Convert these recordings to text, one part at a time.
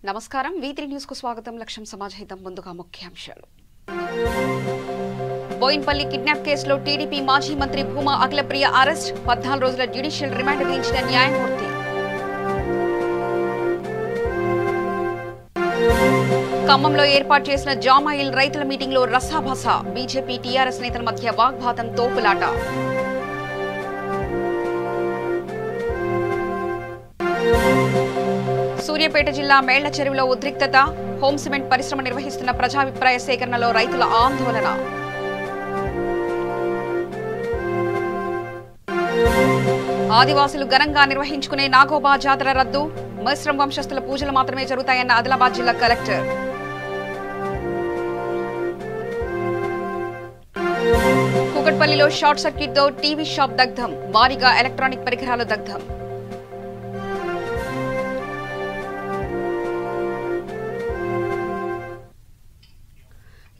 నమస్కారం V3 news కు స్వాగతం. లక్ష్యం సమాజహితం. ముందుగా ముఖ్యాంశాలు. బోయిన్పల్లి కిడ్నాప్ కేసులో టీడీపీ మాజీ మంత్రి భూమా అఖిలప్రియ అరెస్ట్. 14 రోజుల జ్యుడిషియల్ రిమాండ్ విధించిన న్యాయమూర్తి. ఖమ్మంలో ఏర్పాటు చేసిన జామాయిల్ రైతుల మీటింగ్లో రసాభాస. బీజేపీ టీఆర్ఎస్ నేతల మధ్య వాగ్వాదం, తోపులాట. సూర్యాపేట జిల్లా మేళ్ల చెరువులో ఉద్రిక్తత. హోమ్ సిమెంట్ పరిశ్రమ నిర్వహిస్తున్న ప్రజాభిప్రాయ సేకరణలో రైతుల ఆందోళన. ఆదివాసులు ఘనంగా నిర్వహించుకునే నాగోబా జాతర రద్దు. మేస్రం వంశస్థుల పూజలు మాత్రమే జరుగుతాయన్న ఆదిలాబాద్ జిల్లా కలెక్టర్. కూకట్పల్లిలో షార్ట్ సర్క్యూట్ తో టీవీ షాప్ దగ్ధం. భారీగా ఎలక్ట్రానిక్ పరికరాలు దగ్ధం.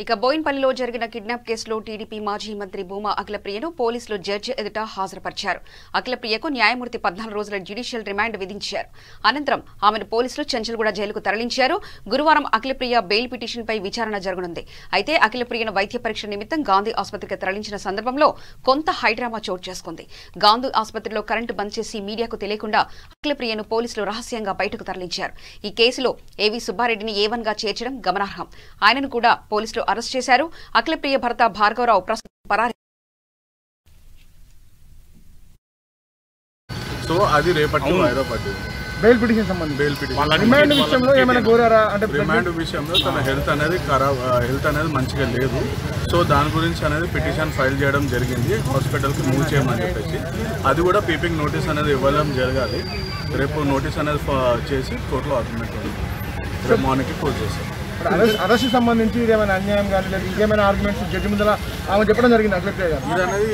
ఇక బోయిన్పల్లిలో జరిగిన కిడ్నాప్ కేసులో టీడీపీ మాజీ మంత్రి భూమా అఖిలప్రియను పోలీసులు జడ్జి ఎదుట హాజరుపరిచారు. అఖిలప్రియకు న్యాయమూర్తి 14 రోజుల జ్యుడిషియల్ రిమాండ్ విధించారు. అనంతరం ఆమెను పోలీసులు చెంచల్గూడ జైలుకు తరలించారు. గురువారం అఖిలప్రియ బెయిల్ పిటిషన్పై విచారణ జరగనుంది. అయితే అఖిలప్రియను వైద్య పరీక్ష నిమిత్తం గాంధీ ఆసుపత్రికి తరలించిన సందర్భంలో కొంత హైడ్రామా చోటు చేసుకుంది. గాంధీ ఆసుపత్రిలో కరెంటు బంద్ చేసి మీడియాకు తెలియకుండా అఖిలప్రియను పోలీసులు రహస్యంగా బయటకు తరలించారు. ఈ కేసులో ఏవీ సుబ్బారెడ్డిని A1 గా చేర్చడం గమనార్హం. ఆయనను కూడా పోలీసులు అరెస్ట్ చేశారు. అఖిలప్రియ భర్త భార్గవరావు ప్రస్తుతం పరారీ. సో అది రేపటి వాయిదా పడింది. బెయిల్ పిటిషన్ సంబంధించి రిమాండ్ విషయంలో ఏమైనా కోరారా? అంటే రిమాండ్ విషయంలో తన హెల్త్ అనేది మంచిగా లేదు. సో దాని గురించి అనేది పిటిషన్ ఫైల్ చేయడం జరిగింది. హాస్పిటల్కి మూవ్ చేయమని చెప్పేసి అది కూడా పీపింగ్ నోటీస్ అనేది ఇవ్వడం జరగాలి. రేపు నోటీస్ అనేది చేసి కోర్టులో ఆర్గ్యుమెంట్ ఉంది. రేపు మార్నింగ్కి క్లోజ్ చేశారు. అరెస్ట్ సంబంధించి ఏమైనా అన్యాయం కానీ లేదా ఇంకేమైనా ఆర్గ్యుమెంట్స్ జడ్జి ముందర ఆమె చెప్పడం జరిగింది అఖిలప్రియ గారు. ఇది అనేది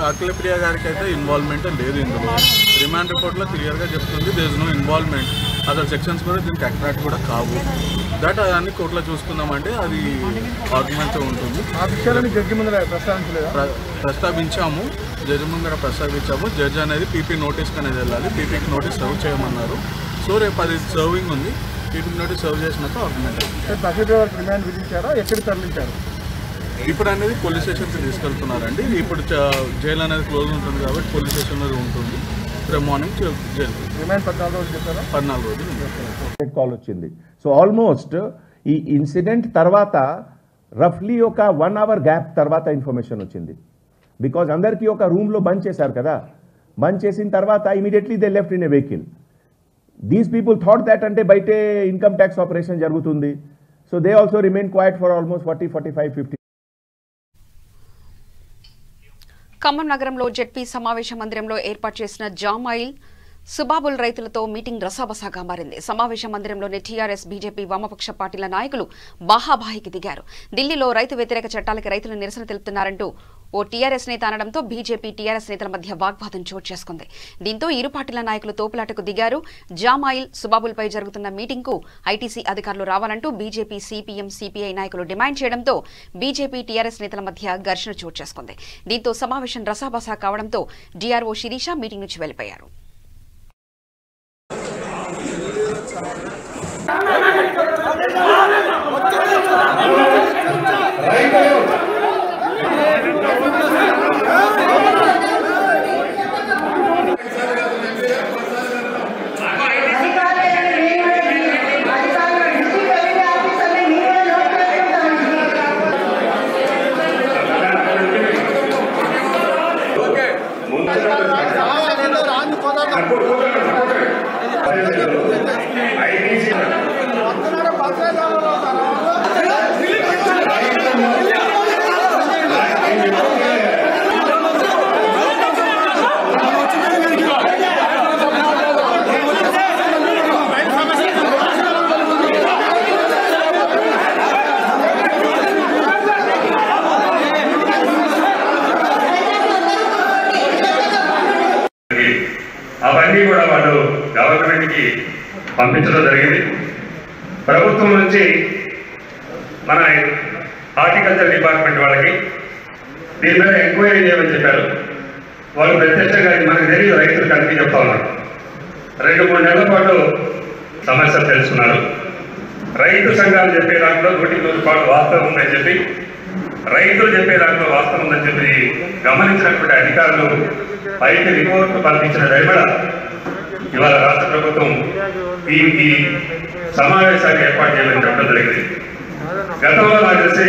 అఖిలప్రియ గారికి అయితే ఇన్వాల్వ్మెంట్ లేదు ఇందులో. రిమాండ్ రిపోర్ట్లో క్లియర్గా చెప్తుంది దేర్ ఇస్ నో ఇన్వాల్వ్మెంట్. అసలు సెక్షన్స్ కూడా దీనికి అట్రాక్ట్ కూడా కావు. దట్ అన్ని కోర్టులో చూసుకుందామంటే అది ఆర్గ్యుమెంట్ ఉంటుంది. ఆ విషయాలని జడ్జి ముందర ప్రస్తావించాము. జడ్జి ముందర ప్రస్తావించాము. జడ్జి అనేది పీపీ నోటీస్కి అనేది వెళ్ళాలి. పీపీకి నోటీస్ సర్వ్ చేయమన్నారు. సో రేపు అది సర్వింగ్ ఉంది. పీపీకి నోటీస్ సర్వ్ చేసినాక ఆర్గ్యుమెంట్. రిమాండ్ విధించారా? ఎక్కడికి తరలించారు? ఇప్పుడు అనేది పోలీస్ స్టేషన్కి తీసుకెళ్తున్నారండి. ఇప్పుడు జైలు అనేది క్లోజ్ ఉంటుంది కాబట్టి పోలీస్ స్టేషన్లో ఉంటుంది. రేపు మార్నింగ్ జైలు. రిమాండ్ 14 రోజులు చెప్పారా? 14 రోజులు కాల్ వచ్చింది. సో ఆల్మోస్ట్ ఈ ఇన్సిడెంట్ తర్వాత రఫ్లీ ఒక 1 hour గ్యాప్ తర్వాత ఇన్ఫర్మేషన్ వచ్చింది. బికాజ్ అందరికీ ఒక రూమ్లో బంద్ చేశారు కదా. బంద్ చేసిన తర్వాత immediately they left in a vehicle. These people thought that అంటే బయటే ఇన్కమ్ ట్యాక్స్ ఆపరేషన్ జరుగుతుంది. So they also remain quiet for almost 40, 45, 50. Khammam నగరంలో జెడ్పీ సమావేశ మందిరంలో ఏర్పాటు చేసిన జామాయిల్ సుబాబుల్ రైతులతో మీటింగ్ రసాబసాగా మారింది. సమావేశ మందిరంలోని టీఆర్ఎస్, బీజేపీ, వామపక్ష పార్టీల నాయకులు బాహాబాహికి దిగారు. ఢిల్లీలో రైతు వ్యతిరేక చట్టాలకు రైతులు నిరసన తెలుపుతున్నారంటూ ఓ టీఆర్ఎస్ నేత అనడంతో బీజేపీ, టీఆర్ఎస్ నేతల మధ్య వాగ్వాదం చోటు చేసుకుంది. దీంతో ఇరు పార్టీల నాయకులు తోపులాటకు దిగారు. జామాయిల్ సుబాబుల్పై జరుగుతున్న మీటింగ్కు ఐటీసీ అధికారులు రావాలంటూ బీజేపీ, సిపిఎం, సిపిఐ నాయకులు డిమాండ్ చేయడంతో బీజేపీ, టీఆర్ఎస్ నేతల మధ్య ఘర్షణ చోటు చేసుకుంది. దీంతో సమావేశం రసాబసా కావడంతో డీఆర్ఓ శిరీష మీటింగ్ నుంచి వెళ్లిపోయారు. అవన్నీ కూడా వాళ్ళు గవర్నమెంట్కి పంపించడం జరిగింది. ప్రభుత్వం నుంచి మన హార్టికల్చర్ డిపార్ట్మెంట్ వాళ్ళకి దీని మీద ఎంక్వైరీ చేయమని చెప్పారు. వాళ్ళు ప్రత్యక్షంగా మనకు తెలియదు, రైతులు కలిపి చెప్తా ఉన్నారు. 2-3 నెలల పాటు సమస్యలు తెలుసుకున్నారు. రైతు సంఘాలు చెప్పే దాంట్లో 100% వాస్తవం ఉందని చెప్పి, రైతులు చెప్పే దాంట్లో వాస్తవం ఉందని చెప్పి గమనించినటువంటి అధికారులు పైకి రిపోర్టు పంపించిన దయమడ ఇవాళ రాష్ట్ర ప్రభుత్వం ఈ సమావేశాన్ని ఏర్పాటు చేయాలని చెప్పడం జరిగింది. గతంలో నాకు తెలిసి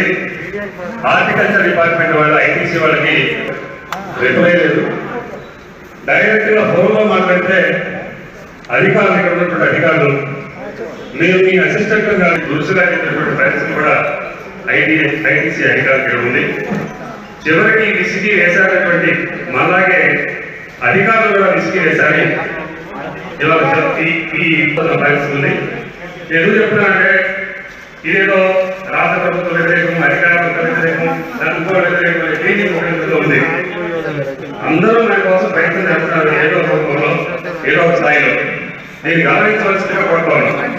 హార్టికల్చర్ డిపార్ట్మెంట్ వాళ్ళు ఐటీసీ వాళ్ళకి రిప్లై లేదు. డైరెక్ట్గా ఫోన్లో మాట్లాడితే అధికారులు ఇక్కడ ఉన్నటువంటి అధికారులు మీరు మీ అసిస్టెంట్ గారు దురుసుగా చెప్పినటువంటి పరిస్థితి కూడా ఐటీసీ అధికారులు ఉంది. చివరికి విసిగి వేసారటువంటి మాలాగే అధికారులు కూడా విసిగి వేశారని ఇవాళ ఈ పరిస్థితి ఉంది. ఎందుకు చెప్తున్నానంటే ఇదేదో రాష్ట్ర ప్రభుత్వ వ్యతిరేకం, అధికారుల వ్యతిరేకం, ప్రభుత్వ వ్యతిరేకం దీనికి ఉంది. అందరూ మన కోసం ప్రయత్నం చేస్తున్నారు ఏదో రూపంలో, ఏదో ఒక స్థాయిలో. నేను గమనించవలసిందిగా కోరుకోవాలి.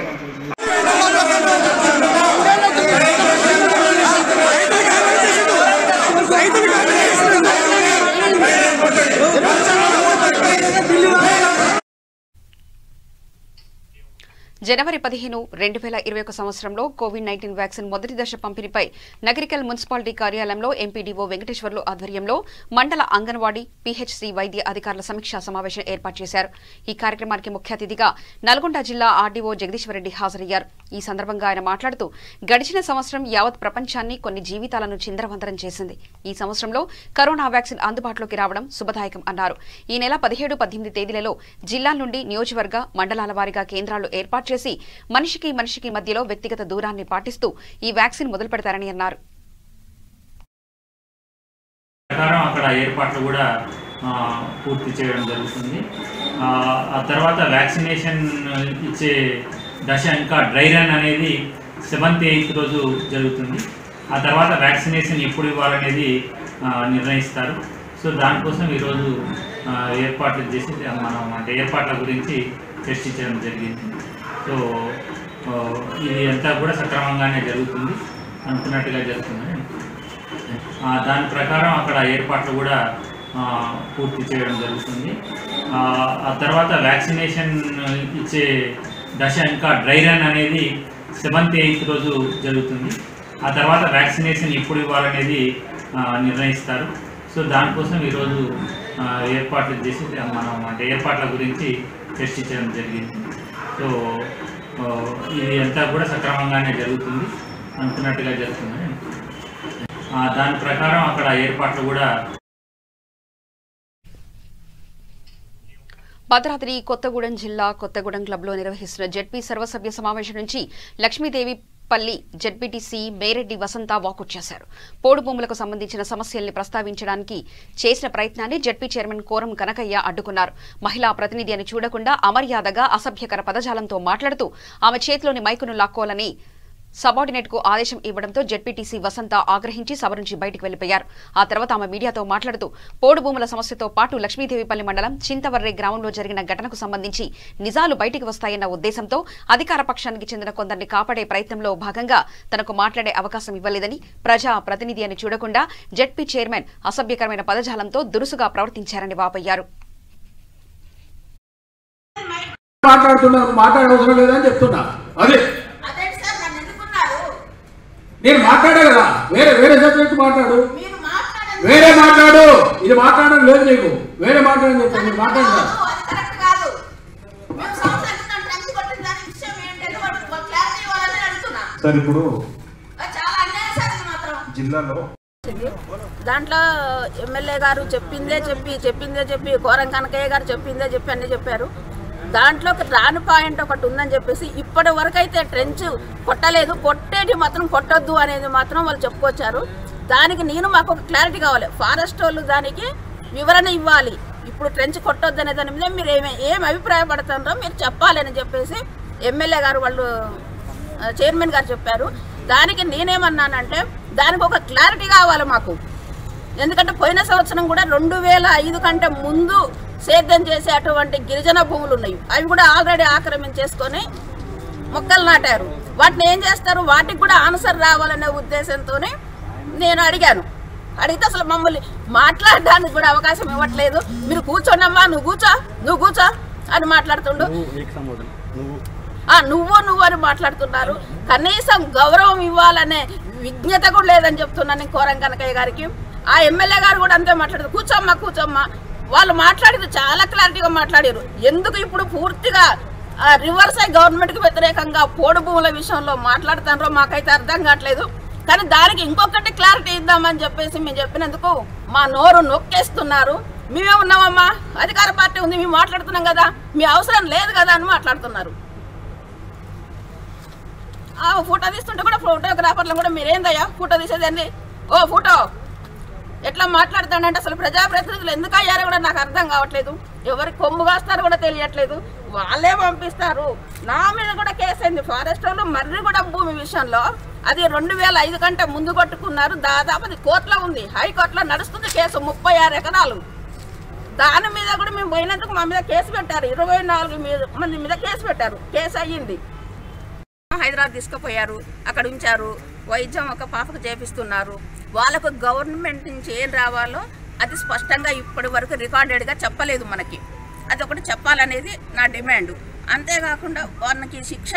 జనవరి 15, 2021 సంవత్సరంలో కోవిడ్-19 వ్యాక్సిన్ మొదటి దశ పంపిణీపై నగరికల్ మున్సిపాలిటీ కార్యాలయంలో ఎంపీడీఓ వెంకటేశ్వర్లు ఆధ్వర్యంలో మండల అంగన్వాడీ, పీహెచ్సీ వైద్య అధికారుల సమీక్షా సమావేశం ఏర్పాటు చేశారు. ఈ కార్యక్రమానికి ముఖ్య అతిథిగా నల్గొండ జిల్లా ఆర్డీఓ జగదీశ్వరరెడ్డి హాజరయ్యారు. ఈ సందర్భంగా ఆయన మాట్లాడుతూ గడిచిన సంవత్సరం యావత్ ప్రపంచాన్ని, కొన్ని జీవితాలను చిందరవందరం చేసింది. ఈ సంవత్సరంలో కరోనా వ్యాక్సిన్ అందుబాటులోకి రావడం శుభదాయకం అన్నారు. ఈ నెల 17, 18 తేదీలలో జిల్లాల నుండి నియోజకవర్గ, మండలాల వారీగా కేంద్రాలు ఏర్పాటు చేసి మనిషికి మధ్యలో వ్యక్తిగత దూరాన్ని పాటిస్తూ ఈ వ్యాక్సిన్ మొదలు పెడతారని అన్నారు. అక్కడ ఏర్పాట్లు కూడా పూర్తి చేయడం జరుగుతుంది. ఆ తర్వాత వ్యాక్సినేషన్ ఇచ్చే దశ ఇంకా డ్రై రన్ అనేది 7th, 8th రోజు జరుగుతుంది. ఆ తర్వాత వ్యాక్సినేషన్ ఎప్పుడు ఇవ్వాలనేది నిర్ణయిస్తారు. సో దానికోసం ఈరోజు ఏర్పాట్లు చేసి ఏర్పాట్ల గురించి చర్చించడం జరిగింది. సో ఇది అంతా కూడా సక్రమంగానే జరుగుతుంది, అనుకున్నట్టుగా జరుగుతుందని. దాని ప్రకారం అక్కడ ఏర్పాట్లు కూడా పూర్తి చేయడం జరుగుతుంది. ఆ తర్వాత వ్యాక్సినేషన్ ఇచ్చే దశ ఇంకా డ్రై రన్ అనేది 7th, 8th రోజు జరుగుతుంది. ఆ తర్వాత వ్యాక్సినేషన్ ఎప్పుడు ఇవ్వాలనేది నిర్ణయిస్తారు. సో దానికోసం ఈరోజు ఏర్పాట్లు చేసి ఏర్పాట్ల గురించి చర్చించడం జరిగింది. సో ఇది అంతా కూడా సక్రమంగానే జరుగుతుంది, అనుకున్నట్టుగా జరుగుతుందని. దాని ప్రకారం అక్కడ ఏర్పాట్లు కూడా. భద్రాద్రి కొత్తగూడెం జిల్లా కొత్తగూడెం క్లబ్లో నిర్వహిస్తున్న జెడ్పీ సర్వసభ్య సమావేశం నుంచి లక్ష్మీదేవిపల్లి జెడ్పీటీసీ మేరెడ్డి వసంత వాకౌట్ చేశారు. పోడు భూములకు సంబంధించిన సమస్యల్ని ప్రస్తావించడానికి చేసిన ప్రయత్నాన్ని జెడ్పీ చైర్మన్ కోరం కనకయ్య అడ్డుకున్నారు. మహిళా ప్రతినిధి అని చూడకుండా అమర్యాదగా అసభ్యకర పదజాలంతో మాట్లాడుతూ ఆమె చేతిలోని మైకును లాక్కోవాలని సబార్డినేట్ కు ఆదేశం ఇవ్వడంతో జెడ్పీటీసీ వసంత ఆగ్రహించి సభ నుంచి బయటకు వెళ్లిపోయారు. ఆ తర్వాత ఆమె మీడియాతో మాట్లాడుతూ పోడు భూముల సమస్యతో పాటు లక్ష్మీదేవిపల్లి మండలం చింతవర్రే గ్రామంలో జరిగిన ఘటనకు సంబంధించి నిజాలు బయటికి వస్తాయన్న ఉద్దేశంతో అధికార పక్షానికి చెందిన కొందరిని కాపాడే ప్రయత్నంలో భాగంగా తనకు మాట్లాడే అవకాశం ఇవ్వలేదని, ప్రజా ప్రతినిధి అని చూడకుండా జెడ్పీ చైర్మన్ అసభ్యకరమైన పదజాలంతో దురుసుగా ప్రవర్తించారని వాపోయారు. నేను మాట్లాడా కదా, వేరే సబ్జెక్ట్ మాట్లాడు, వేరే మాట్లాడు. ఇది మాట్లాడడం లేదు, నీకు వేరే మాట్లాడని చెప్తాను. మీరు మాట్లాడదా సార్? ఇప్పుడు జిల్లాలో దాంట్లో ఎమ్మెల్యే గారు చెప్పిందే చెప్పి కోరం కనకయ్య గారు చెప్పిందే చెప్పి అన్నీ చెప్పారు. దాంట్లో రాని పాయింట్ ఒకటి ఉందని చెప్పేసి ఇప్పటి వరకు అయితే ట్రెంచ్ కొట్టలేదు, కొట్టేటి మాత్రం కొట్టొద్దు అనేది మాత్రం వాళ్ళు చెప్పుకొచ్చారు. దానికి మాకు ఒక క్లారిటీ కావాలి. ఫారెస్ట్ వాళ్ళు దానికి వివరణ ఇవ్వాలి. ఇప్పుడు ట్రెంచ్ కొట్టొద్దు అనే దాని మీద మీరు ఏం అభిప్రాయపడుతున్నారో మీరు చెప్పాలని చెప్పేసి ఎమ్మెల్యే గారు వాళ్ళు చైర్మన్ గారు చెప్పారు. దానికి నేనేమన్నానంటే దానికి ఒక క్లారిటీ కావాలి మాకు. ఎందుకంటే పోయిన సంవత్సరం కూడా 2005 కంటే ముందు సేద్యం చేసే అటువంటి గిరిజన భూములు ఉన్నాయి. అవి కూడా ఆల్రెడీ ఆక్రమించేసుకొని మొక్కలు నాటారు. వాటిని ఏం చేస్తారు, వాటికి కూడా ఆన్సర్ రావాలనే ఉద్దేశంతోనే నేను అడిగాను. అడిగితే అసలు మమ్మల్ని మాట్లాడడానికి కూడా అవకాశం ఇవ్వట్లేదు. మీరు కూర్చోండమ్మా, నువ్వు కూర్చో అని మాట్లాడుతుండు. నువ్వు అని మాట్లాడుతున్నారు. కనీసం గౌరవం ఇవ్వాలనే విజ్ఞత కూడా లేదని చెప్తున్నాను నేను కోరం కనకయ్య గారికి. ఆ ఎమ్మెల్యే గారు కూడా అంతే మాట్లాడారు, కూర్చోమ్మా. వాళ్ళు మాట్లాడేది చాలా క్లారిటీగా మాట్లాడారు. ఎందుకు ఇప్పుడు పూర్తిగా రివర్స్ అయ్యి గవర్నమెంట్కి వ్యతిరేకంగా పోడు భూముల విషయంలో మాట్లాడుతున్నారో మాకైతే అర్థం కావట్లేదు. కానీ దానికి ఇంకొకటి క్లారిటీ ఇద్దామని చెప్పేసి మేము చెప్పినందుకు మా నోరు నొక్కేస్తున్నారు. మేమే ఉన్నామమ్మా, అధికార పార్టీ ఉంది, మేము మాట్లాడుతున్నాం కదా, మీ అవసరం లేదు కదా అని మాట్లాడుతున్నారు. ఫోటో తీస్తుంటే కూడా ఫోటోగ్రాఫర్లు కూడా మీరేందయ్యా ఫోటో తీసేదండి, ఫోటో ఎట్లా మాట్లాడుతాడంటే అసలు ప్రజాప్రతినిధులు ఎందుకు అయ్యారో కూడా నాకు అర్థం కావట్లేదు. ఎవరి కొమ్ము కాస్తారో కూడా తెలియట్లేదు, వాళ్ళే పంపిస్తారు. నా మీద కూడా కేసు అయింది ఫారెస్ట్ వాళ్ళు మర్రి కూడా భూమి విషయంలో. అది 2005 కంటే ముందు కొట్టుకున్నారు. దాదాపు అది కోర్టులో ఉంది, హైకోర్టులో నడుస్తుంది కేసు, 36 ఎకరాలు. దాని మీద కూడా మేము పోయినందుకు మా మీద కేసు పెట్టారు, 24 మంది మీద కేసు పెట్టారు. కేసు అయ్యింది. హైదరాబాద్ తీసుకుపోయారు, అక్కడ ఉంచారు. వైద్యం ఒక పాపకు చేపిస్తున్నారు. వాళ్ళకు గవర్నమెంట్ నుంచి ఏం రావాలో అది స్పష్టంగా ఇప్పటి వరకు రికార్డెడ్గా చెప్పలేదు మనకి. అది ఒకటి చెప్పాలనేది నా డిమాండ్. అంతేకాకుండా వారికి శిక్ష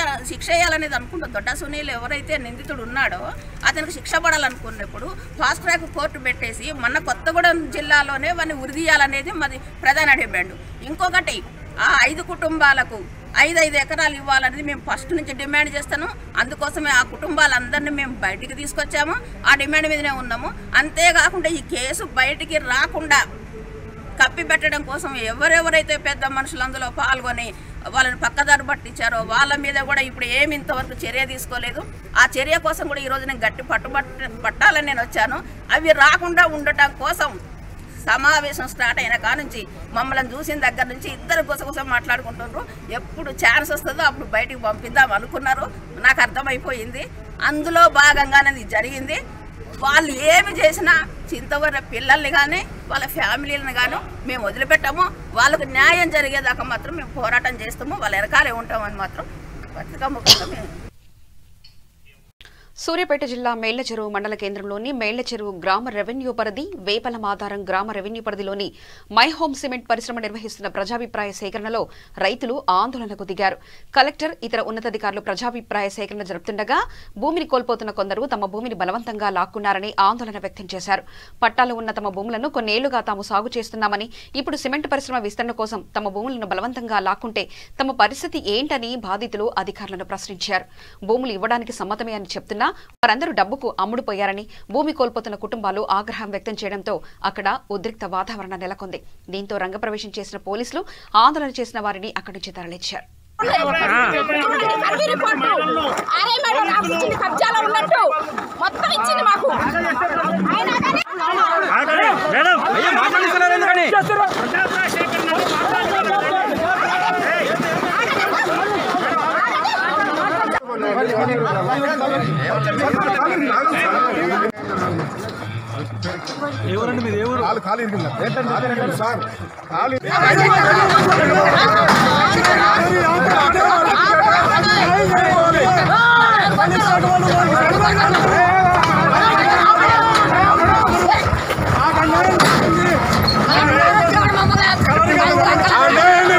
వేయాలనేది అనుకుంటా. దొడ్డ సునీల్ ఎవరైతే నిందితుడు ఉన్నాడో అతనికి శిక్ష పడాలనుకున్నప్పుడు ఫాస్ట్ ట్రాక్ కోర్టు పెట్టేసి మన కొత్తగూడెం జిల్లాలోనే వారిని ఉరిదీయాలనేది మాది ప్రధాన డిమాండ్. ఇంకొకటి, ఆ 5 కుటుంబాలకు 5 ఎకరాలు ఇవ్వాలనేది మేము ఫస్ట్ నుంచి డిమాండ్ చేస్తాను. అందుకోసమే ఆ కుటుంబాలందరినీ మేము బయటికి తీసుకొచ్చాము, ఆ డిమాండ్ మీదనే ఉన్నాము. అంతేకాకుండా ఈ కేసు బయటికి రాకుండా కప్పిపెట్టడం కోసం ఎవరెవరైతే పెద్ద మనుషులు అందులో పాల్గొని వాళ్ళని పక్కదారి పట్టించారో వాళ్ళ మీద కూడా ఇప్పుడు ఏమి ఇంతవరకు చర్య తీసుకోలేదు. ఆ చర్య కోసం కూడా ఈరోజు నేను గట్టి పట్టాలని నేను వచ్చాను. అవి రాకుండా ఉండటం కోసం సమావేశం స్టార్ట్ అయిన కానుంచి మమ్మల్ని చూసిన దగ్గర నుంచి ఇద్దరు గుసగుస మాట్లాడుకుంటున్నారు. ఎప్పుడు ఛాన్స్ వస్తుందో అప్పుడు బయటికి పంపిద్దాం అనుకున్నారు. నాకు అర్థమైపోయింది. అందులో భాగంగానే ఇది జరిగింది. వాళ్ళు ఏమి చేసినా చింతవర పిల్లల్ని కానీ వాళ్ళ ఫ్యామిలీలను కానీ మేము వదిలిపెట్టాము. వాళ్ళకు న్యాయం జరిగేదాకా మాత్రం మేము పోరాటం చేస్తాము, వాళ్ళ వెనకాలే ఉంటామని మాత్రం బతుకమ్మకుండా మేము. సూర్యాపేట జిల్లా మేళ్లచెరువు మండల కేంద్రంలోని మేళ్లచెరువు గ్రామ రెవెన్యూ పరిధి వేపలమాధారం గ్రామ రెవెన్యూ పరిధిలోని మై హోమ్ సిమెంట్ పరిశ్రమ నిర్వహిస్తున్న ప్రజాభిప్రాయ సేకరణలో రైతులు ఆందోళనకు దిగారు. కలెక్టర్ ఇతర ఉన్నతాధికారులు ప్రజాభిప్రాయ సేకరణ జరుపుతుండగా భూమిని కోల్పోతున్న కొందరు తమ భూమిని బలవంతంగా లాక్కున్నారని ఆందోళన వ్యక్తం చేశారు. పట్టాలు ఉన్న తమ భూములను కొన్నేళ్లుగా తాము సాగు చేస్తున్నామని, ఇప్పుడు సిమెంట్ పరిశ్రమ విస్తరణ కోసం తమ భూములను బలవంతంగా లాక్కుంటే తమ పరిస్థితి ఏంటని బాధితులు అధికారులను ప్రశ్నించారు. భూములు ఇవ్వడానికి సమ్మతమే అని చెప్తున్నా వారందరూ డబ్బుకు అమ్ముడుపోయారని, భూమి కోల్పోతున్న కుటుంబాలు ఆగ్రహం వ్యక్తం చేయడంతో అక్కడ ఉద్రిక్త వాతావరణం నెలకొంది. దీంతో రంగప్రవేశం చేసిన పోలీసులు ఆందోళన చేసిన వారిని అక్కడి నుంచి తరలించారు. ఎవరండి మీరు? ఎవరు ఖాళీ సార్ ఖాళీ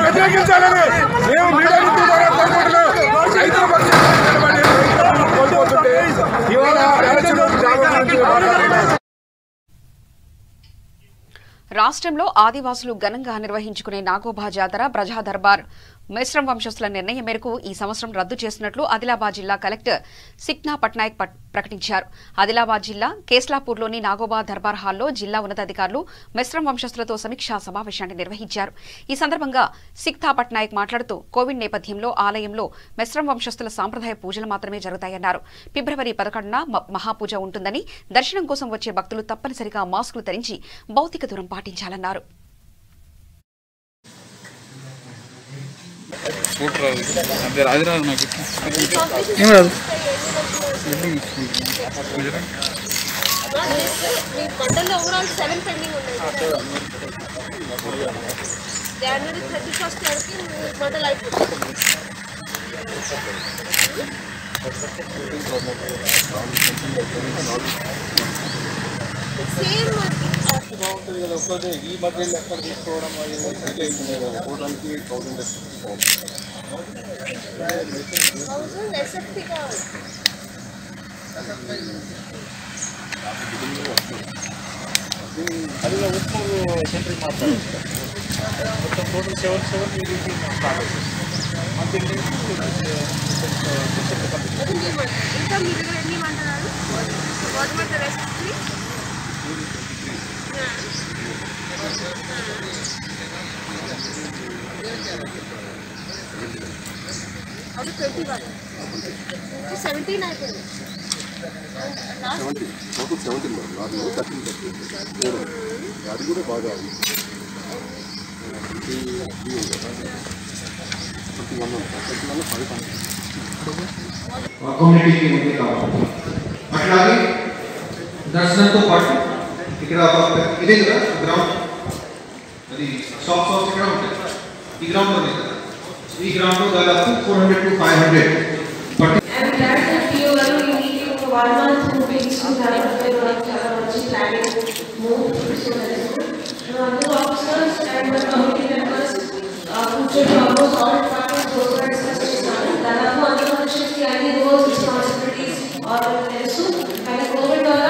వ్యతిరేకించాలని రాష్ట్రంలో ఆదివాసులు ఘనంగా నిర్వహించుకునే నాగోబా జాతర ప్రజా దర్బార్ మిశ్రం వంశస్థుల నిర్ణయం మేరకు ఈ సంవత్సరం రద్దు చేసినట్లు ఆదిలాబాద్ జిల్లా కలెక్టర్ సిక్నా పట్నాయక్ ప్రకటించారు. ఆదిలాబాద్ జిల్లా కేస్లాపూర్లోని నాగోబా దర్బార్ హాల్లో జిల్లా ఉన్నతాధికారులు మిశ్రం వంశస్థులతో సమీక్షా సమావేశాన్ని నిర్వహించారు. ఈ సందర్భంగా సిక్నా పట్నాయక్ మాట్లాడుతూ కోవిడ్ నేపథ్యంలో ఆలయంలో మిశ్రం వంశస్థుల సాంప్రదాయ పూజలు మాత్రమే జరుగుతాయన్నారు. ఫిబ్రవరి 11న మహాపూజ ఉంటుందని, దర్శనం కోసం వచ్చే భక్తులు తప్పనిసరిగా మాస్కులు ధరించి భౌతిక దూరం పాటించాలన్నారు. January 31st వరకు మండల్ అయిపోతుంది. ఈ మధ్యలో ఎక్కడ తీసుకోవడం అది ఉప్మూరు సెంట్రింగ్ మాట్లాడారు మొత్తం టోటల్ 7 స్టార్ట్ అవుతుంది అది 21 17 అయిపోయింది అది కూడా బాగా కమ్యూనిటీకి ఉంది కావాలి. అట్లాగే దర్శనంతో పాటు ఇక్కడ ఇదే కదా గ్రౌండ్, అది షాప్స్ ఇక్కడ ఉంటాయి. ఈ గ్రౌండ్లోనే కదా, ఈ గ్రౌండ్లో దాదాపు 400 to 500 1 month moving చాలా మంచి ప్లానింగ్ మూవ్ అందరూ ఆఫీసర్స్ అండ్ కమిటీ మెంబర్స్ కూర్చొని ఆల్మోస్ట్ ఆల్ డిపార్ట్మెంట్స్ కూడా డిస్కస్ చేశారు. దాదాపు అందరూ వచ్చేసి అన్ని రోల్స్ రెస్పాన్సిబిలిటీస్ తెలుసు. కానీ కోవిడ్ వల్ల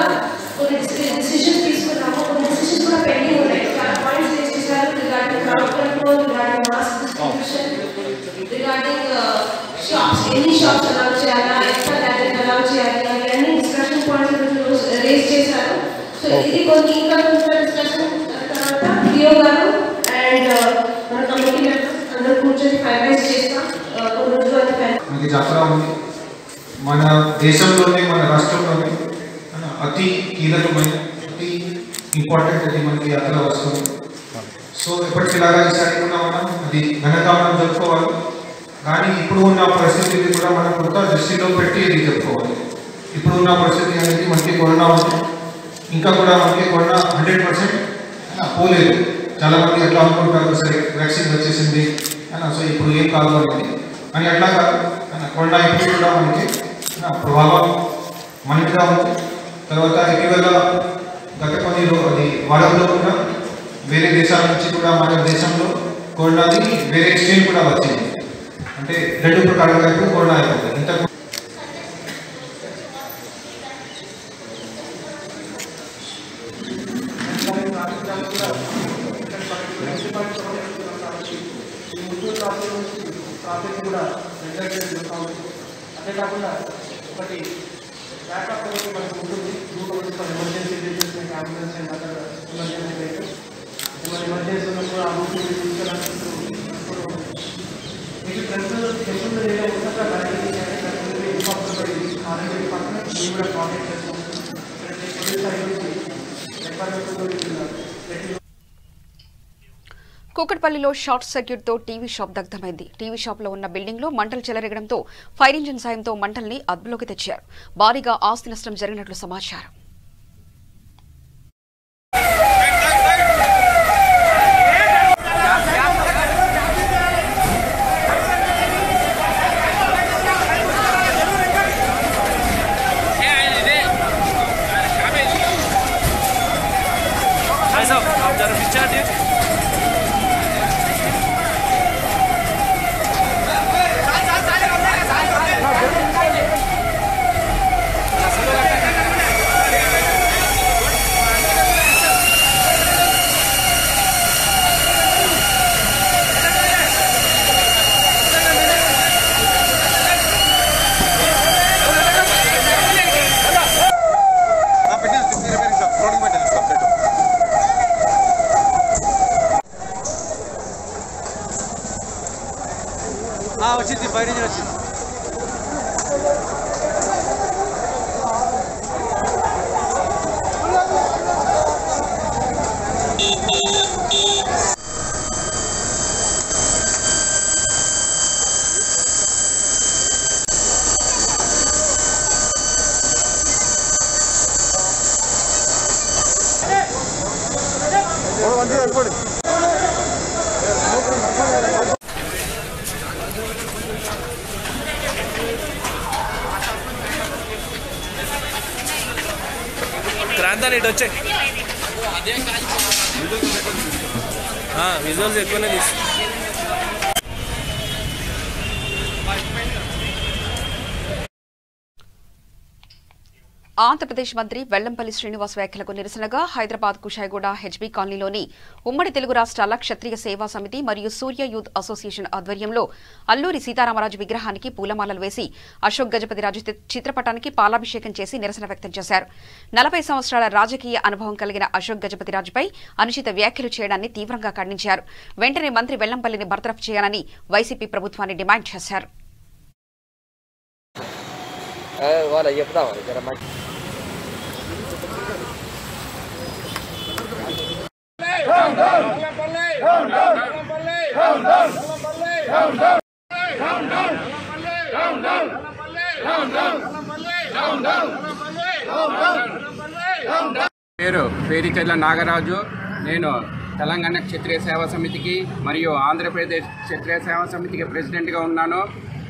కొన్ని డిసిషన్స్ తీసుకున్నాము, కొన్ని డిసిషన్స్ కూడా పెండింగ్ ఉన్నాయి. చాలా పాయింట్స్ రేస్ చేశారు regarding crowd control, regarding mask distribution, regarding shops, ఎన్ని షాప్స్ అలౌ చేయాలా, ఎక్కడ గ్యాదరింగ్ అలౌ చేయాలి, అన్ని డిస్కషన్ పాయింట్స్ రేస్ చేశారు. సో ఇది కొన్ని ఇంకా కొంచెం డిస్కషన్ తర్వాత డిఓ గారు అండ్ మన కమిటీ మెంబర్స్ అందరూ కూర్చొని ఫైనలైజ్ చేస్తాం. కొన్ని రోజులు అది మనకి జాతర ఉంది మన దేశంలోనే, మన రాష్ట్రంలోనే అతి కీలకమైన, అతి ఇంపార్టెంట్ అది మనకి యాత్ర వస్తుంది. సో ఎప్పటికిలాగా ఈసారి కూడా మనం అది ఘనంగా మనం జరుపుకోవాలి. కానీ ఇప్పుడు ఉన్న పరిస్థితిని కూడా మనం కొత్త దృష్టిలో పెట్టి ఇది చెప్పుకోవాలి. ఇప్పుడు ఉన్న పరిస్థితి అనేది మనకి కరోనా ఉంది, ఇంకా కూడా మనకి కరోనా 100% పోలేదు. చాలామంది అట్లా అనుకుంటారు, సరే వ్యాక్సిన్ వచ్చేసింది సో ఇప్పుడు ఏం కాదు అనేది. అని అట్లా కాదు, కరోనా ఇప్పుడు కూడా మనకి ప్రభావం మన మీద ఉంది. తర్వాత ఇటీవల గత కొన్ని అది వారంలో కూడా వేరే దేశాల నుంచి కూడా మన దేశంలో కరోనాది వేరే స్ట్రెయిన్ కూడా వచ్చింది. అంటే 2 ప్రకారంగా ఇప్పుడు కరోనా అయిపోతుంది. ఇంత ట్రాఫిక్ కూడా అదే కాకుండా ఒకటి బ్యాకప్ ఒకటి మనకు ఉంటుంది. ఒకటి emergency vehicles, ambulance and other emergency vehicles, మన ఎమర్జెన్సీ ఉన్నప్పుడు ఆ రూట్ తీసుకెళ్ళాలనుకుంటూ ఇప్పుడు మీకు ఫ్రెండ్స్ టెంపుల్ ఏరియా ఉన్నట్టు ఆర్ఎండి డిపార్ట్మెంట్ మేము కూడా కాంటాక్ట్ చేస్తాం. పోలీస్ సైడ్ నుంచి కూకట్పల్లిలో షార్ట్ సర్క్యూట్ తో టీవీ షాప్ దగ్ధమైంది. టీవీ షాప్ లో ఉన్న బిల్డింగ్ లో మంటలు చెలరేగడంతో ఫైర్ ఇంజిన్ సాయంతో మంటల్ని అదుపులోకి తెచ్చారు. భారీగా ఆస్తి నష్టం జరిగినట్లు సమాచారం. వచ్చింది ఫైర్ ఇంజిన్ వచ్చింది. క్రాంతాలు ఇటు వచ్చాయి, విజువల్స్ ఎక్కువనే తీసు. ఆంధ్రప్రదేశ్ మంత్రి వెల్లంపల్లి శ్రీనివాస్ వ్యాఖ్యలకు నిరసనగా హైదరాబాద్ కుషాయిగూడ హెచ్బీ కాలనీలోని ఉమ్మడి తెలుగు రాష్ట్రాల క్షత్రియ సేవా సమితి మరియు సూర్య యూత్ అసోసియేషన్ ఆధ్వర్యంలో అల్లూరి సీతారామరాజు విగ్రహానికి పూలమాలలు వేసి అశోక్ గజపతిరాజు చిత్రపటానికి పాలాభిషేకం చేసి నిరసన వ్యక్తం చేశారు. 40 సంవత్సరాల రాజకీయ అనుభవం కలిగిన అశోక్ గజపతిరాజుపై అనుచిత వ్యాఖ్యలు చేయడాన్ని తీవ్రంగా ఖండించారు. వెంటనే మంత్రి వెల్లంపల్లిని బర్తరఫ్ చేయాలని వైసీపీ ప్రభుత్వాన్ని డిమాండ్ చేశారు. పేరు పేరిచెర్ల నాగరాజు. నేను తెలంగాణ క్షత్రియ సేవా సమితికి మరియు ఆంధ్రప్రదేశ్ క్షత్రియ సేవా సమితికి ప్రెసిడెంట్గా ఉన్నాను.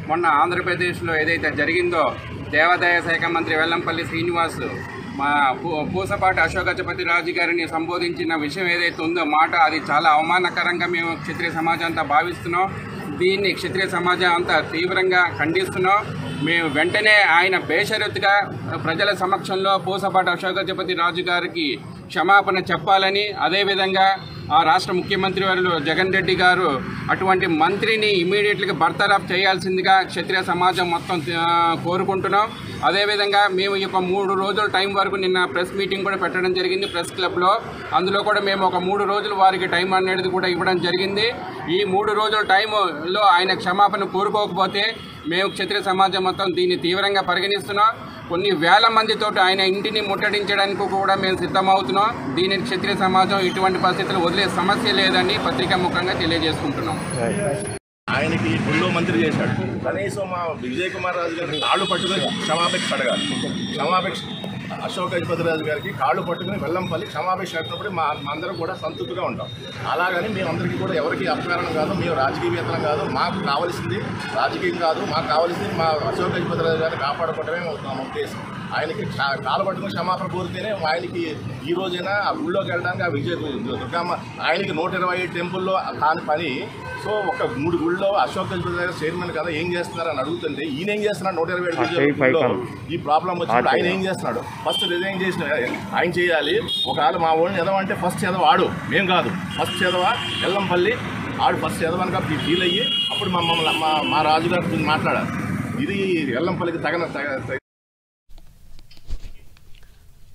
మొన్న ఆంధ్రప్రదేశ్లో ఏదైతే జరిగిందో దేవాదాయ శాఖ మంత్రి వెల్లంపల్లి శ్రీనివాస్ మా పూసపాటి అశోక్ గజపతిరాజు గారిని సంబోధించిన విషయం ఏదైతే ఉందో మాట అది చాలా అవమానకరంగా మేము క్షత్రియ సమాజం అంతా భావిస్తున్నాం. దీన్ని క్షత్రియ సమాజం అంతా తీవ్రంగా ఖండిస్తున్నాం. మేము వెంటనే ఆయన బేషరతుగా ప్రజల సమక్షంలో పూసపాటి అశోక్ గజపతిరాజు గారికి క్షమాపణ చెప్పాలని, అదేవిధంగా ఆ రాష్ట్ర ముఖ్యమంత్రి వారు జగన్ రెడ్డి గారు అటువంటి మంత్రిని ఇమీడియట్గా బర్తరఫ్ చేయాల్సిందిగా క్షత్రియ సమాజం మొత్తం కోరుకుంటున్నాం. అదేవిధంగా మేము ఈ 3 రోజుల టైం వరకు నిన్న ప్రెస్ మీటింగ్ కూడా పెట్టడం జరిగింది ప్రెస్ క్లబ్లో. అందులో కూడా మేము ఒక 3 రోజులు వారికి టైం అనేది కూడా ఇవ్వడం జరిగింది. ఈ 3 రోజుల టైంలో ఆయన క్షమాపణ కోరుకోకపోతే మేము క్షత్రియ సమాజం మొత్తం దీన్ని తీవ్రంగా పరిగణిస్తున్నాం. కొన్ని వేల మందితో ఆయన ఇంటిని ముట్టడించడానికి కూడా మేము సిద్ధమవుతున్నాం. దీనిని క్షత్రియ సమాజం ఇటువంటి పరిస్థితులు వదిలే సమస్య లేదని పత్రికా ముఖంగా తెలియజేసుకుంటున్నాం. ఆయనకి గుళ్ళో మంత్రి చేశాడు. కనీసం మా విజయ్ కుమార్ రాజు గారిని కాళ్ళు పట్టుకుని క్షమాపేక్ష అడగాలి. క్షమాపేక్ష అశోక్ గజపతిరాజు గారికి కాళ్ళు పట్టుకుని వెల్లంపల్లి క్షమాపేక్ష అడిగినప్పుడు మా అందరం కూడా సంతృప్తిగా ఉంటాం. అలాగని మేమందరికీ కూడా ఎవరికి అపకారణం కాదు, మేము రాజకీయవేత్తలం కాదు. మాకు కావాల్సింది రాజకీయం కాదు, మాకు కావాల్సింది మా అశోక్ గజపతిరాజు గారిని కాపాడుకోవడమే మా ఉద్దేశం. ఆయనకి కాలు పట్టుకుని క్షమాపణ కోరితేనే ఆయనకి ఈ రోజైనా ఆ గుళ్ళోకి వెళ్ళడానికి ఆ విజయ దుర్గమ్మ ఆయనకి 127 టెంపుల్లో కాని పని. సో ఒక 3 గుళ్ళో అశోక్ గజపతిరాజు చైర్మన్ కదా ఏం చేస్తున్నారని అడుగుతుంటే ఈయన ఏం చేస్తున్నాడు? 127 గుళ్ళో ఈ ప్రాబ్లం వచ్చినప్పుడు ఆయన ఏం చేస్తున్నాడు? ఫస్ట్ రిజైన్ చేసిన ఆయన చేయాలి. ఒకవేళ మా ఓడిని ఎదవంటే ఫస్ట్ ఎదవ ఆడు, మేము కాదు. ఫస్ట్ ఎదవ వెల్లంపల్లి ఆడు ఫస్ట్ ఎదవనగా ఫీల్ అయ్యి అప్పుడు మా రాజుగారు మాట్లాడారు. ఇది వెల్లంపల్లికి తగిన.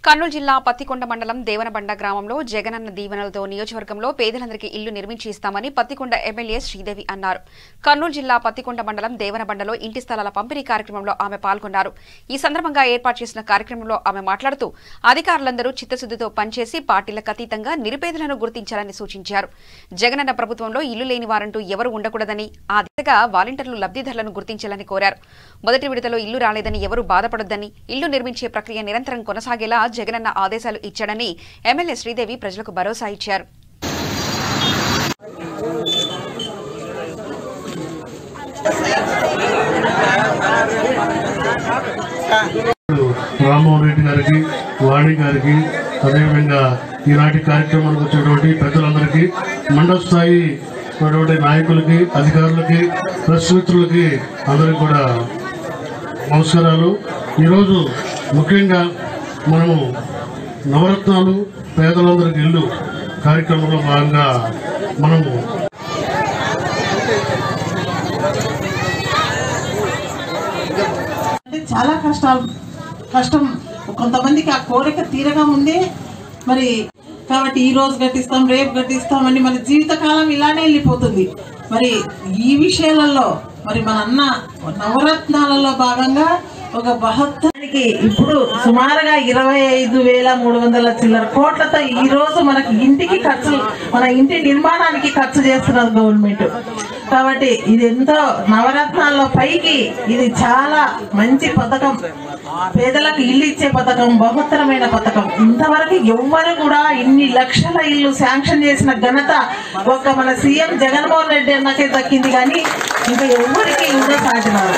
కర్నూలు జిల్లా పత్తికొండ మండలం దేవనబండ గ్రామంలో జగనన్న దీవెనలతో నియోజకవర్గంలో పేదలందరికీ ఇల్లు నిర్మించి ఇస్తామని పత్తికొండ ఎమ్మెల్యే శ్రీదేవి అన్నారు. కర్నూలు జిల్లా పత్తికొండ మండలం దేవనబండలో ఇంటి స్థలాల పంపిణీ కార్యక్రమంలో ఆమె పాల్గొన్నారు. ఈ సందర్భంగా ఏర్పాటు చేసిన కార్యక్రమంలో ఆమె మాట్లాడుతూ అధికారులందరూ చిత్తశుద్దితో పనిచేసి పార్టీలకు అతీతంగా నిరుపేదలను గుర్తించాలని సూచించారు. జగనన్న ప్రభుత్వంలో ఇల్లు లేని వారంటూ ఎవరు ఉండకూడదని, ఆ దిశగా వాలంటీర్లు లబ్ధిదారులను గుర్తించాలని కోరారు. మొదటి విడతలో ఇల్లు రాలేదని ఎవరూ బాధపడొద్దని, ఇల్లు నిర్మించే ప్రక్రియ నిరంతరం కొనసాగేలా జగనన్న ఆదేశాలు ఇచ్చాడని ఎమ్మెల్యే శ్రీదేవి ప్రజలకు భరోసా ఇచ్చారు. రామ్మోహన్ రెడ్డి గారికి, వాణి గారికి, అదేవిధంగా ఈనాటి కార్యక్రమానికి వచ్చినటువంటి పెద్దలందరికీ, మండల స్థాయి నాయకులకి, అధికారులకి, ప్రెస్ మిత్రులకి అందరికీ కూడా నమస్కారాలు. ఈరోజు ముఖ్యంగా మనము నవరత్నాలు పేదలందరికీ ఇల్లు కార్యక్రమంలో భాగంగా మనము చాలా కష్టం కొంతమందికి ఆ కోరిక తీరగా ముందే మరి కాబట్టి ఈ రోజు కట్టిస్తాం, రేపు కట్టిస్తామని మన జీవితకాలం ఇలానే వెళ్ళిపోతుంది. మరి ఈ విషయాలలో మరి మన అన్న నవరత్నాలలో భాగంగా ఒక 72కి ఇప్పుడు సుమారుగా 25,300 చిల్లర కోట్లతో ఈ రోజు మనకి ఇంటికి ఖర్చు, మన ఇంటి నిర్మాణానికి ఖర్చు చేస్తున్నారు గవర్నమెంట్. కాబట్టి ఇది ఎంతో నవరత్నాల్లో పైకి ఇది చాలా మంచి పథకం. పేదలకు ఇల్లు ఇచ్చే పథకం, బహుత్తరమైన పథకం. ఇంతవరకు ఎవ్వరు కూడా ఇన్ని లక్షల ఇల్లు శాంక్షన్ చేసిన ఘనత ఒక మన సీఎం జగన్మోహన్ రెడ్డి అన్నకే దక్కింది, కానీ ఇంకా ఎవ్వరికి ఇంకా సాటినారు.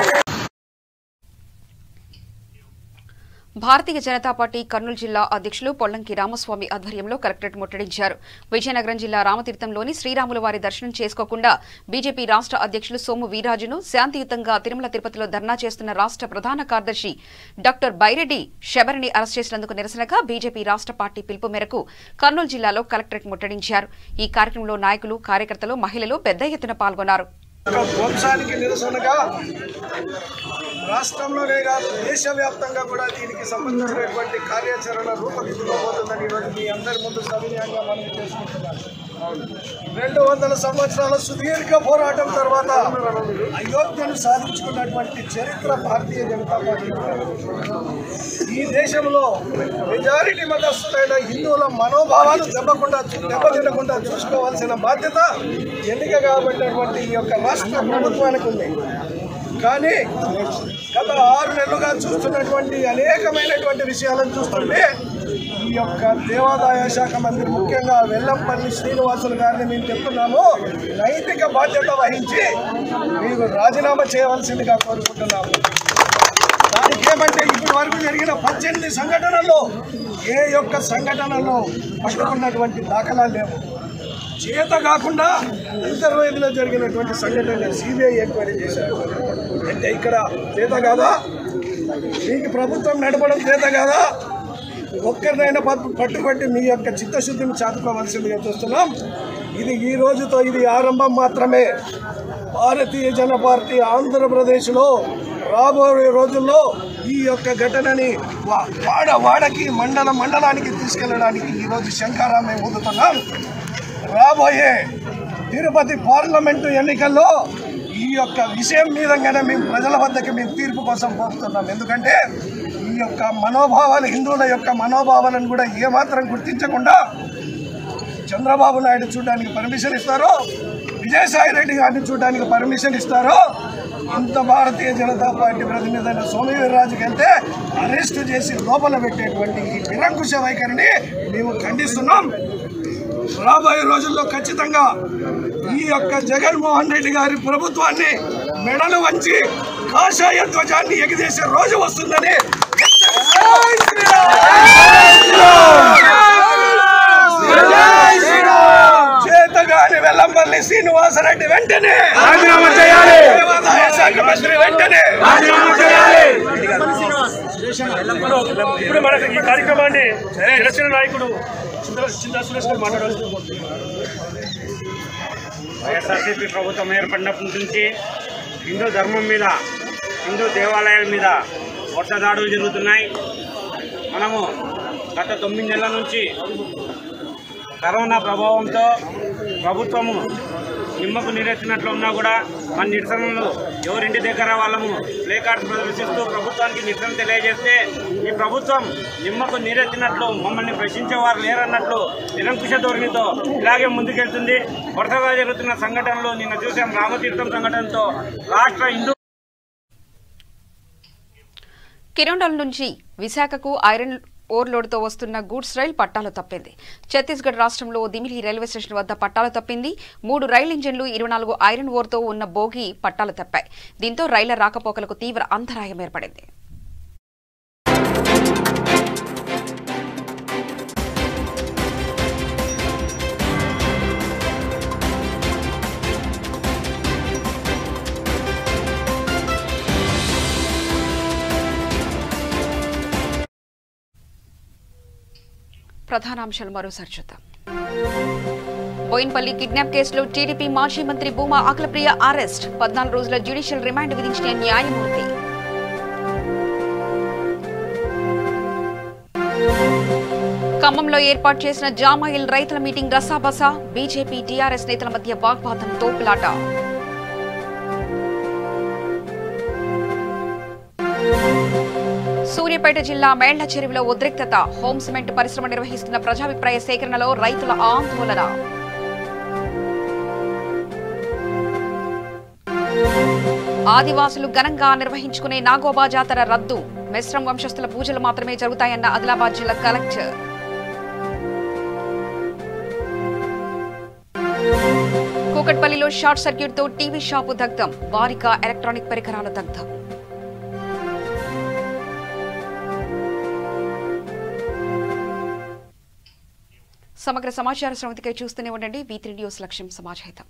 భారతీయ జనతా పార్టీ కర్నూలు జిల్లా అధ్యక్షులు పొల్లంకి రామస్వామి ఆధ్వర్యంలో కలెక్టరేట్ ముట్టడించారు. విజయనగరం జిల్లా రామతీర్థంలోని శ్రీరాముల వారి దర్శనం చేసుకోకుండా బీజేపీ రాష్ట్ర అధ్యక్షులు సోము వీరాజును శాంతియుతంగా తిరుమల తిరుపతిలో ధర్నా చేస్తున్న రాష్ట్ర ప్రధాన కార్యదర్శి డాక్టర్ బైరెడ్డి శబరిని అరెస్ట్ చేసినందుకు నిరసనగా బీజేపీ రాష్ట్ర పార్టీ పిలుపు మేరకు కర్నూలు జిల్లాలో కలెక్టరేట్ ముట్టడించారు. ఈ కార్యక్రమంలో నాయకులు, కార్యకర్తలు, మహిళలు పెద్ద ఎత్తున పాల్గొన్నారు. ధ్వంసానికి నిరసనగా రాష్ట్రంలోనే కాదు దేశవ్యాప్తంగా కూడా దీనికి సంబంధించినటువంటి కార్యాచరణ రూపొందించబోతుందని ఈరోజు మీ అందరి ముందు సవినయంగా మనం చేసుకుంటున్నాం. 200 సంవత్సరాల సుదీర్ఘ పోరాటం తర్వాత అయోధ్యను సాధించుకున్నటువంటి చరిత్ర భారతీయ జనతా పార్టీ. ఈ దేశంలో మెజారిటీ మతస్థులైన హిందువుల మనోభావాలు దెబ్బతినకుండా చూసుకోవాల్సిన బాధ్యత ఎన్నిక కాబట్టినటువంటి ఈ యొక్క రాష్ట్ర ప్రభుత్వానికి ఉంది. కానీ గత 6 నెలలుగా చూస్తున్నటువంటి అనేకమైనటువంటి విషయాలను చూస్తుంటే ఈ యొక్క దేవాదాయ శాఖ మంత్రి ముఖ్యంగా వెల్లంపల్లి శ్రీనివాసులు గారిని మేము చెప్తున్నాము, నైతిక బాధ్యత వహించి మీరు రాజీనామా చేయవలసిందిగా కోరుకుంటున్నాము. దానికి ఏమంటే ఇప్పటి వరకు జరిగిన 18 సంఘటనల్లో ఏ యొక్క సంఘటనలో పట్టుకున్నటువంటి దాఖలాలు లేవు. చేత కాకుండా అంతర్వేదిలో జరిగినటువంటి సంఘటన సిబిఐ ఎంక్వైరీ చేశారు. అంటే ఇక్కడ చేత కాదా? మీకు ప్రభుత్వం నడపడం చేత కాదా? ఒక్కరినైనా పట్టుబట్టి మీ యొక్క చిత్తశుద్ధిని చాటుకోవాల్సిందిగా చూస్తున్నాం. ఇది ఈ రోజుతో ఇది ఆరంభం మాత్రమే. భారతీయ జనతా పార్టీ ఆంధ్రప్రదేశ్లో రాబోయే రోజుల్లో ఈ యొక్క ఘటనని వాడకి మండలానికి తీసుకెళ్లడానికి ఈరోజు శంఖారామే ఊదుతున్నాం. రాబోయే తిరుపతి పార్లమెంటు ఎన్నికల్లో ఈ యొక్క విషయం మీదగానే మేము ప్రజల వద్దకి మేము తీర్పు కోసం పోతున్నాం. ఎందుకంటే ఈ యొక్క మనోభావాలు, హిందువుల యొక్క మనోభావాలను కూడా ఏమాత్రం గుర్తించకుండా చంద్రబాబు నాయుడు చూడడానికి పర్మిషన్ ఇస్తారో, విజయసాయి రెడ్డి గారిని చూడడానికి పర్మిషన్ ఇస్తారో, ఇంత భారతీయ జనతా పార్టీ ప్రతినిధి అయిన సోము వీర్రాజుకి వెళ్తే అరెస్టు చేసి లోపల పెట్టేటువంటి ఈ నిరంకుశ వైఖరిని మేము ఖండిస్తున్నాం. రాబోయే రోజుల్లో ఖచ్చితంగా ఈ యొక్క జగన్మోహన్ రెడ్డి గారి ప్రభుత్వాన్ని మెడలు వంచి కాషాయ ధ్వజాన్ని ఎగిదేసే రోజు వస్తుందని చేతగాని వెల్లంపల్లి శ్రీనివాసరెడ్డి వెంటనే దేవాదాయ శాఖ మంత్రి వెంటనే ఇప్పుడు మనకు ఈ కార్యక్రమాన్ని జనసేన నాయకుడు చింతా సురేష్ గారు మాట్లాడాల్సింది. వైఎస్ఆర్సీపీ ప్రభుత్వం ఏర్పడినప్పటి నుంచి హిందూ ధర్మం మీద, హిందూ దేవాలయాల మీద వరుస దాడులు జరుగుతున్నాయి. మనము గత 9 నెలల నుంచి కరోనా ప్రభావంతో ప్రభుత్వము నిమ్మకు నీరెత్తినట్లు ఉన్నా కూడా మన నిరసనలు ఎవరింటి దగ్గర వాళ్ళము ప్లే కార్డ్స్ ప్రదర్శిస్తూ ప్రభుత్వానికి నిరసన తెలియజేస్తే ఈ ప్రభుత్వం నిమ్మకు నీరెత్తినట్లు మమ్మల్ని ప్రశ్నించేవారు లేరన్నట్లు నిరంకుశ ధోరణితో ఇలాగే ముందుకెళ్తుంది. వరుసగా జరుగుతున్న సంఘటనలు నిన్న చూసాం. రామతీర్థం సంఘటనతో రాష్ట్ర హిందూ కిరోండల్ నుంచి విశాఖకు ఐరన్ ఓవర్లోడ్తో వస్తున్న గూడ్స్ రైలు పట్టాలు తప్పింది. ఛత్తీస్గఢ్ రాష్ట్రంలో దిమిలి రైల్వే స్టేషన్ వద్ద పట్టాలు తప్పింది. 3 రైలు ఇంజన్లు, 24 ఐరన్ ఓర్తో ఉన్న బోగి పట్టాలు తప్పాయి. దీంతో రైళ్ల రాకపోకలకు తీవ్ర అంతరాయం ఏర్పడింది. ప్రధానాంశాలు మరోసారి చూద్దాం. బోయిన్పల్లి కిడ్నాప్ కేసులో టీడీపీ మాజీ మంత్రి భూమా అఖిలప్రియ అరెస్ట్. 14 రోజుల జ్యుడిషియల్ రిమాండ్ విధించిన న్యాయమూర్తి. ఖమ్మంలో ఏర్పాటు చేసిన జామాయిల్ రైతుల మీటింగ్ రసాబసా. బీజేపీ, టీఆర్ఎస్ నేతల మధ్య వాగ్వాదం, తోపులాట. సూర్యాపేట జిల్లా మేళ్ల చెరువులో ఉద్రిక్తత. హోమ్ సిమెంట్ పరిశ్రమ నిర్వహిస్తున్న ప్రజాభిప్రాయ సేకరణలో రైతుల ఆందోళన. ఆదివాసులు ఘనంగా నిర్వహించుకునే నాగోబా జాతర రద్దు. మెస్రం వంశస్థుల పూజలు మాత్రమే జరుగుతాయన్న ఆదిలాబాద్ జిల్లా కలెక్టర్. కూకట్పల్లిలో షార్ట్ సర్క్యూట్తో టీవీ షాపు దగ్ధం. వారిక ఎలక్ట్రానిక్ పరికరాల దగ్ధం. సమగ్ర సమాచార స్రవంతికై చూస్తూనే ఉండండి. V3 న్యూస్ లక్ష్యం సమాజహితం.